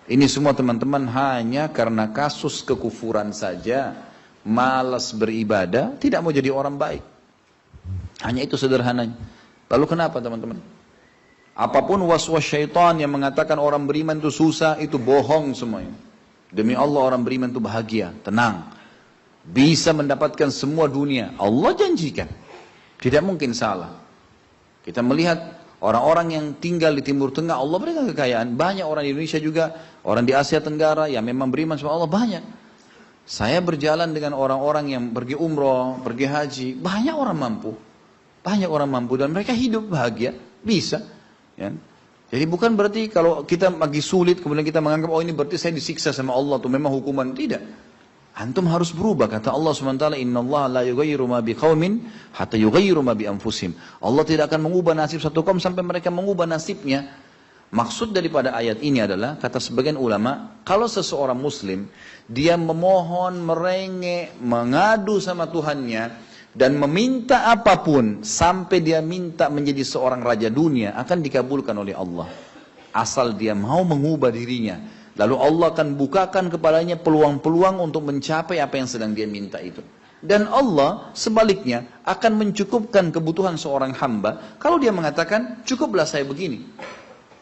Ini semua teman-teman hanya karena kasus kekufuran saja, malas beribadah, tidak mau jadi orang baik. Hanya itu sederhananya. Lalu kenapa teman-teman? Apapun was-was syaitan yang mengatakan orang beriman itu susah, itu bohong semuanya. Demi Allah orang beriman itu bahagia, tenang. Bisa mendapatkan semua dunia. Allah janjikan. Tidak mungkin salah. Kita melihat orang-orang yang tinggal di Timur Tengah, Allah berikan kekayaan. Banyak orang di Indonesia juga, orang di Asia Tenggara yang memang beriman sama Allah banyak. Saya berjalan dengan orang-orang yang pergi umroh, pergi haji, banyak orang mampu. Banyak orang mampu dan mereka hidup bahagia, bisa. Ya. Jadi bukan berarti kalau kita lagi sulit kemudian kita menganggap oh ini berarti saya disiksa sama Allah atau memang hukuman, tidak. Antum harus berubah, kata Allah SWT, innallaha la yughayyiru ma biqaumin hatta yughayyiru ma bi anfusihim. Allah tidak akan mengubah nasib satu kaum sampai mereka mengubah nasibnya. Maksud daripada ayat ini adalah, kata sebagian ulama, kalau seseorang muslim dia memohon, merengek, mengadu sama Tuhannya dan meminta apapun sampai dia minta menjadi seorang raja dunia, akan dikabulkan oleh Allah asal dia mau mengubah dirinya. Lalu Allah akan bukakan kepadanya peluang-peluang untuk mencapai apa yang sedang dia minta itu. Dan Allah sebaliknya akan mencukupkan kebutuhan seorang hamba kalau dia mengatakan cukuplah saya begini.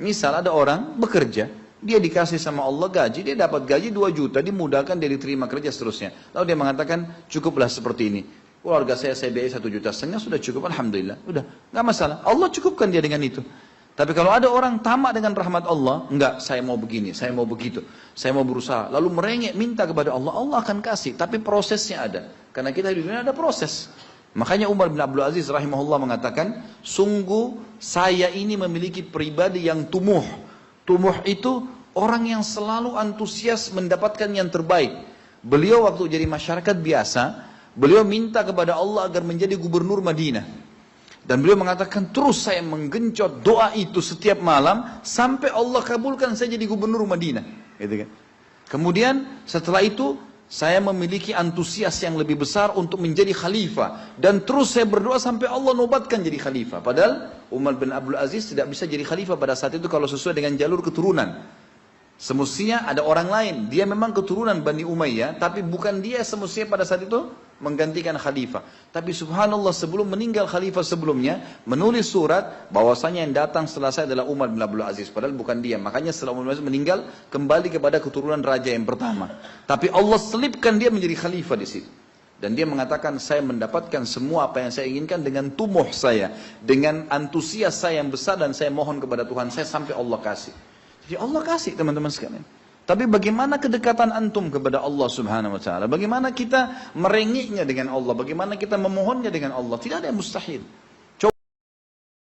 Misal ada orang bekerja, dia dikasih sama Allah gaji, dia dapat gaji 2 juta, dimudahkan dia diterima kerja seterusnya. Lalu dia mengatakan cukuplah seperti ini. Keluarga saya biayai 1,5 juta, sudah cukup, alhamdulillah. Udah, nggak masalah. Allah cukupkan dia dengan itu. Tapi kalau ada orang tamak dengan rahmat Allah, enggak, saya mau begini, saya mau begitu, saya mau berusaha. Lalu merengek minta kepada Allah, Allah akan kasih. Tapi prosesnya ada. Karena kita di dunia ada proses. Makanya Umar bin Abdul Aziz rahimahullah mengatakan, sungguh saya ini memiliki pribadi yang tumuh. Tumuh itu orang yang selalu antusias mendapatkan yang terbaik. Beliau waktu jadi masyarakat biasa, beliau minta kepada Allah agar menjadi gubernur Madinah. Dan beliau mengatakan terus saya menggencot doa itu setiap malam sampai Allah kabulkan saya jadi gubernur Madinah. Gitu kan. Kemudian setelah itu saya memiliki antusias yang lebih besar untuk menjadi khalifah. Dan terus saya berdoa sampai Allah nobatkan jadi khalifah. Padahal Umar bin Abdul Aziz tidak bisa jadi khalifah pada saat itu kalau sesuai dengan jalur keturunan. Semestinya ada orang lain. Dia memang keturunan Bani Umayyah, tapi bukan dia semestinya pada saat itu menggantikan khalifah. Tapi subhanallah sebelum meninggal khalifah sebelumnya, menulis surat bahwasanya yang datang setelah saya adalah Umar bin Abdul Aziz. Padahal bukan dia. Makanya setelah Umar bin Abdul Aziz meninggal, kembali kepada keturunan raja yang pertama. Tapi Allah selipkan dia menjadi khalifah di situ. Dan dia mengatakan saya mendapatkan semua apa yang saya inginkan dengan tumuh saya. Dengan antusias saya yang besar dan saya mohon kepada Tuhan saya sampai Allah kasih. Jadi Allah kasih teman-teman sekalian. Tapi bagaimana kedekatan antum kepada Allah subhanahu wa ta'ala? Bagaimana kita merengeknya dengan Allah? Bagaimana kita memohonnya dengan Allah? Tidak ada yang mustahil.